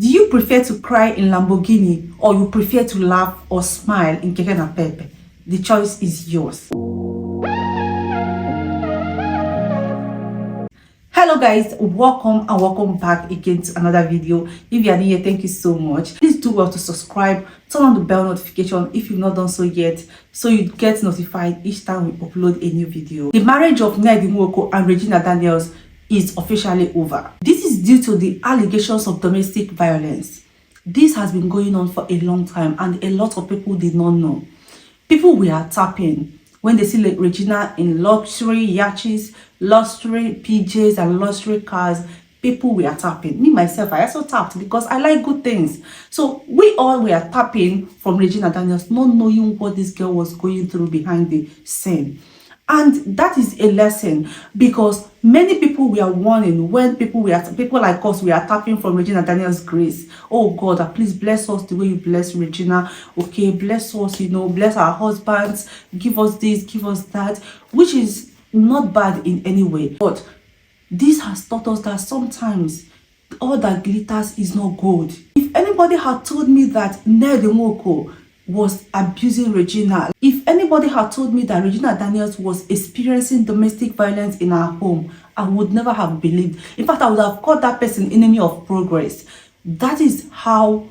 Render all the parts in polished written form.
Do you prefer to cry in Lamborghini or you prefer to laugh or smile in Keke na Pepe? The choice is yours. Hello guys, welcome back again to another video. If you are new here, thank you so much. Please do well to subscribe, turn on the bell notification if you've not done so yet, so you get notified each time we upload a new video. The marriage of Ned Nwoko and Regina Daniels is officially over. This is due to the allegations of domestic violence. This has been going on for a long time and a lot of people did not know. People were tapping when they see like Regina in luxury yachts, luxury PJs and luxury cars. People were tapping. Me myself, I also tapped because I like good things. So we all were tapping from Regina Daniels, not knowing what this girl was going through behind the scene. And that is a lesson, because many people were warning when people like us, we are tapping from Regina Daniels' grace. Oh God, please bless us the way you bless Regina. Okay, bless us, bless our husbands, give us this, give us that, which is not bad in any way. But this has taught us that sometimes all that glitters is not gold. If anybody had told me that Ned Nwoko was abusing Regina, if anybody had told me that Regina Daniels was experiencing domestic violence in her home, I would never have believed. In fact, I would have called that person enemy of progress. That is how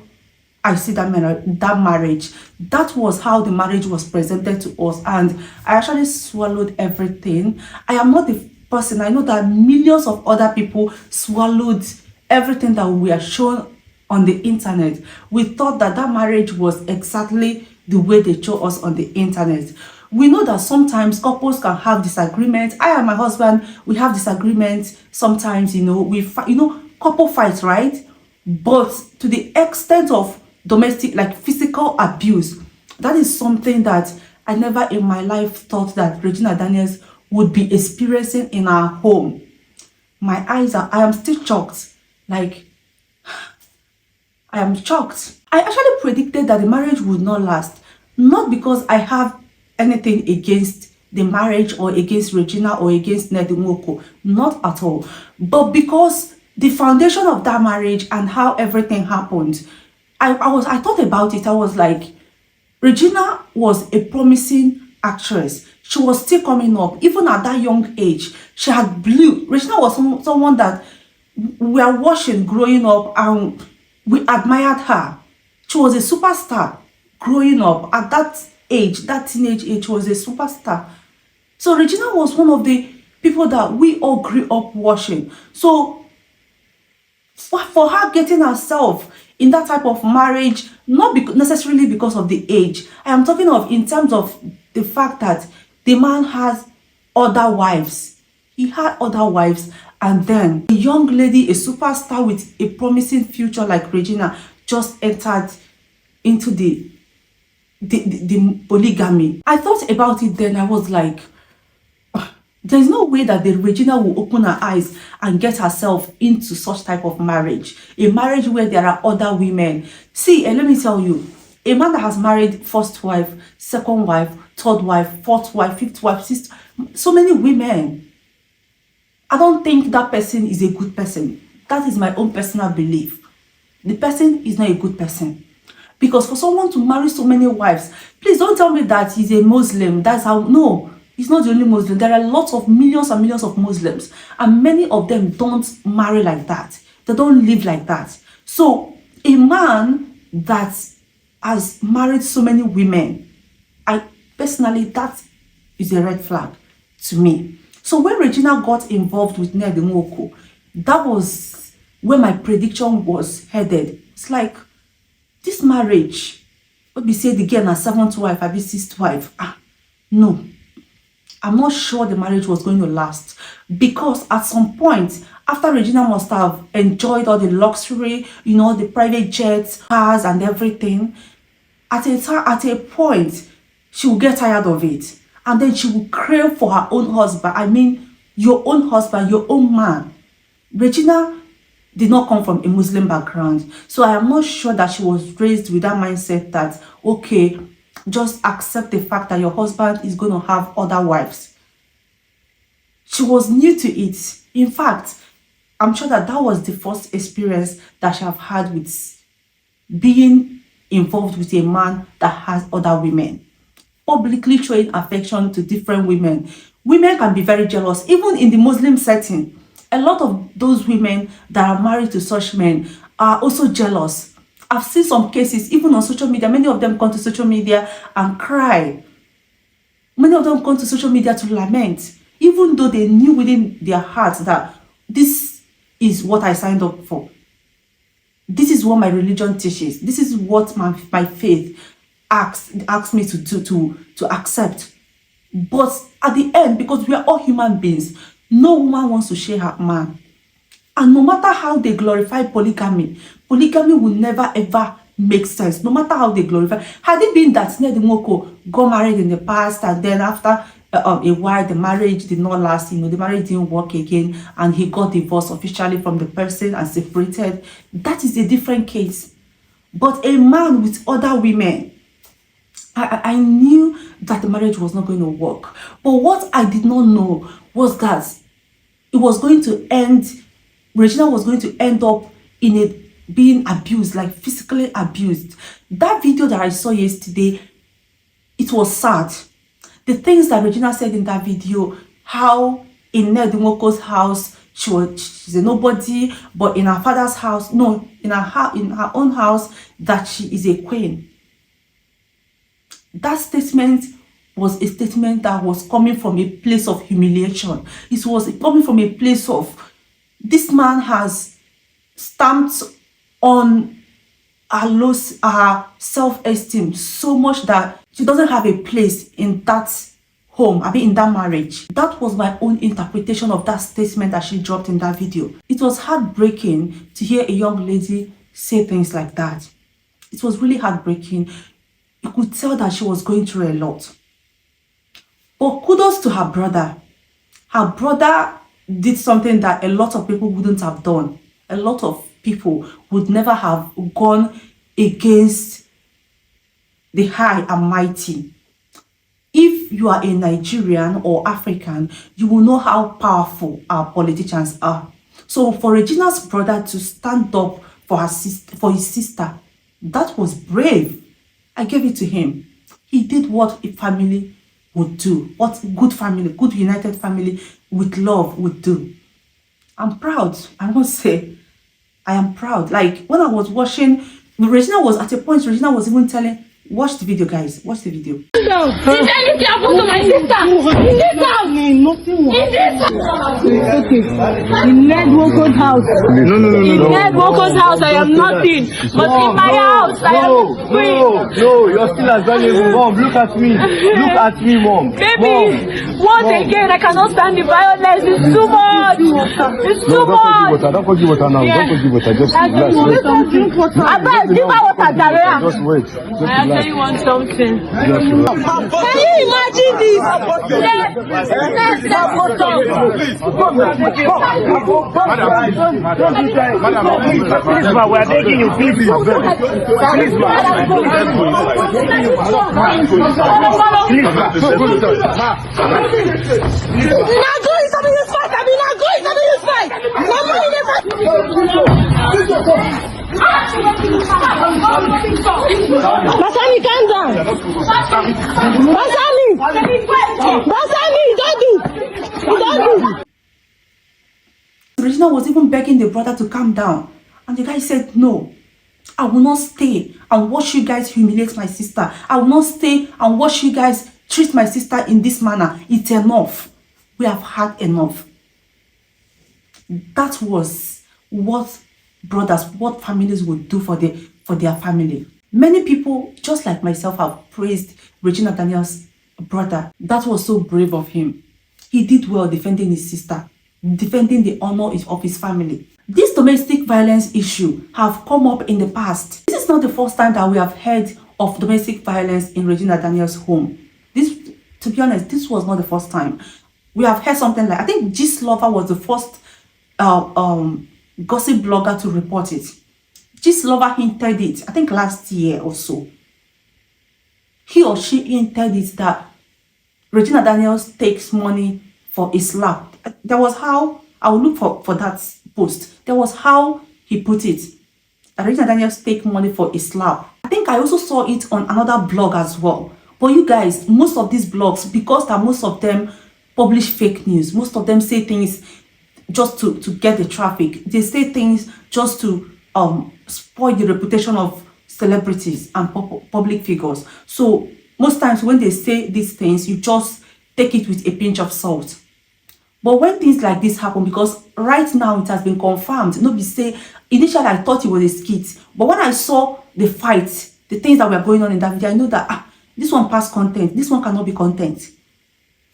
I see that marriage. That was how the marriage was presented to us, and I actually swallowed everything. I am not the person. I know that millions of other people swallowed everything that we are shown on the internet. We thought that marriage was exactly the way they show us on the internet. We know that sometimes couples can have disagreements. I and my husband, we have disagreements sometimes. We couple fights, right? But to the extent of domestic, like physical abuse, that is something that I never in my life thought that Regina Daniels would be experiencing in our home. I am still shocked. I am shocked. I actually predicted that the marriage would not last. Not because I have anything against the marriage or against Regina or against Ned Nwoko. Not at all. But because the foundation of that marriage and how everything happened, I thought about it. I was like, Regina was a promising actress. She was still coming up. Even at that young age, she had blue. Regina was someone that we are watching growing up, and we admired her. She was a superstar growing up at that age, that teenage age. She was a superstar. So Regina was one of the people that we all grew up watching. So for her getting herself in that type of marriage, not necessarily because of the age. I am talking of in terms of the fact that the man has other wives. He had other wives. And then a young lady, a superstar with a promising future like Regina, just entered into the polygamy. I thought about it then. I was like, there's no way that the Regina will open her eyes and get herself into such type of marriage. A marriage where there are other women. See, let me tell you, a man that has married first wife, second wife, third wife, fourth wife, fifth wife, sixth, so many women, I don't think that person is a good person. That is my own personal belief. The person is not a good person. Because for someone to marry so many wives, please don't tell me that he's a Muslim. That's how, no, he's not the only Muslim. There are lots of millions and millions of Muslims. And many of them don't marry like that. They don't live like that. So a man that has married so many women, I personally, that is a red flag to me. So when Regina got involved with Ned Nwoko, that was where my prediction was headed. It's like, this marriage, what we say the girl na seventh wife, I be sixth wife. No, I'm not sure the marriage was going to last, because at some point, after Regina must have enjoyed all the luxury, the private jets, cars and everything, at a point, she will get tired of it. And then she will crave for her own husband. I mean, your own husband, your own man. Regina did not come from a Muslim background. So I am not sure that she was raised with that mindset that, okay, just accept the fact that your husband is going to have other wives. She was new to it. In fact, I'm sure that was the first experience that she have had with being involved with a man that has other women, publicly showing affection to different women. Women can be very jealous, even in the Muslim setting. A lot of those women that are married to such men are also jealous. I've seen some cases, even on social media. Many of them come to social media and cry. Many of them come to social media to lament, even though they knew within their hearts that this is what I signed up for. This is what my religion teaches. This is what my faith asks me to do, to accept. But at the end, because we are all human beings, no woman wants to share her man. And no matter how they glorify polygamy, polygamy will never ever make sense. No matter how they glorify. Had it been that Ned Nwoko got married in the past, and then after a while the marriage did not last, the marriage didn't work again, and he got divorced officially from the person and separated, that is a different case. But a man with other women, I knew that the marriage was not going to work. But what I did not know was that it was going to end, Regina was going to end up in a being abused, like physically abused. That video that I saw yesterday, it was sad. The things that Regina said in that video, how in Ned Nwoko's house, she's a nobody, but in her father's house, no, in her own house, that she is a queen. That statement was a statement that was coming from a place of humiliation. It was coming from a place of, this man has stamped on her self-esteem so much that she doesn't have a place in that home, in that marriage. That was my own interpretation of that statement that she dropped in that video. It was heartbreaking to hear a young lady say things like that. It was really heartbreaking. You could tell that she was going through a lot. But kudos to her brother. Her brother did something that a lot of people wouldn't have done. A lot of people would never have gone against the high and mighty. If you are a Nigerian or African, you will know how powerful our politicians are. So for Regina's brother to stand up for his sister, that was brave. I gave it to him. He did what a family would do, what good family, good united family with love would do. I'm proud. I must say, I am proud. Like when I was watching, Regina was at a point, Regina was even telling, watch the video, guys, watch the video. Did anything happen to my sister? In this house? Nothing was. In this house? Okay. In Ned Nwoko's house. No. In Ned Nwoko's house, I am nothing. But in my house, I am free. No, you're still as valuable. Mom, look at me. Look at me, Mom. Baby, once again, I cannot stand the violence. It's too much. It's too much. Don't forgive water now. Don't forgive water. Just relax. Abba, give her water, Daria. Just wait. Just I relax. actually want something. Just relax. Can you imagine this? Please, ma, we are begging you. Please, please, ma. Basani, calm down. Basani, don't do. Regina was even begging the brother to calm down. And the guy said, no, I will not stay and watch you guys humiliate my sister. I will not stay and watch you guys treat my sister in this manner. It's enough. We have had enough. That was what brothers, what families would do for their family. Many people, just like myself, have praised Regina Daniels' brother. That was so brave of him. He did well defending his sister, defending the honor of his family. This domestic violence issue have come up in the past. This is not the first time that we have heard of domestic violence in Regina Daniels' home. This, to be honest, this was not the first time. We have heard something like, I think Gist Lover was the first gossip blogger to report it. Gist Lover hinted it, I think last year or so. He or she hinted it that Regina Daniels takes money for a slap. That was how I would look for that post. There was how he put it. Regina Daniels take money for a slap. I think I also saw it on another blog as well. But you guys, most of these blogs, because that most of them publish fake news, most of them say things just to get the traffic. They say things just to spoil the reputation of celebrities and public figures. So most times when they say these things, you just take it with a pinch of salt. But when things like this happen, because right now it has been confirmed, nobody say, initially I thought it was a skit, but when I saw the fight, the things that were going on in that video, I know that this one passed content, this one cannot be content.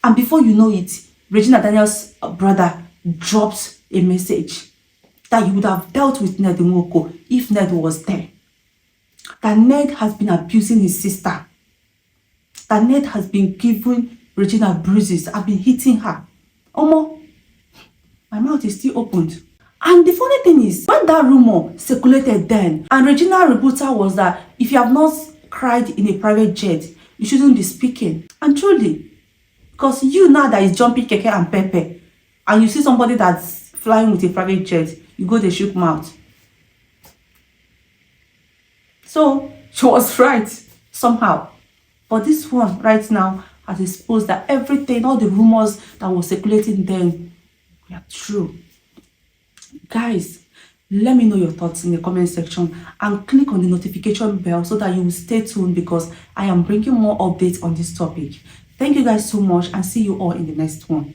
And before you know it, Regina Daniels' brother drops a message that you would have dealt with Ned Nwoko if Ned was there. That Ned has been abusing his sister. That Ned has been giving Regina bruises, have been hitting her. Omo, my mouth is still opened. And the funny thing is, when that rumor circulated then, and Regina rebuttal was that if you have not cried in a private jet, you shouldn't be speaking. And truly, because you now that is jumping keke and pepe, and you see somebody that's flying with a private jet, you go the shook mouth. So she was right somehow. But this one right now has exposed that everything, all the rumors that were circulating then were true. Guys, let me know your thoughts in the comment section and click on the notification bell so that you will stay tuned, because I am bringing more updates on this topic. Thank you guys so much, and see you all in the next one.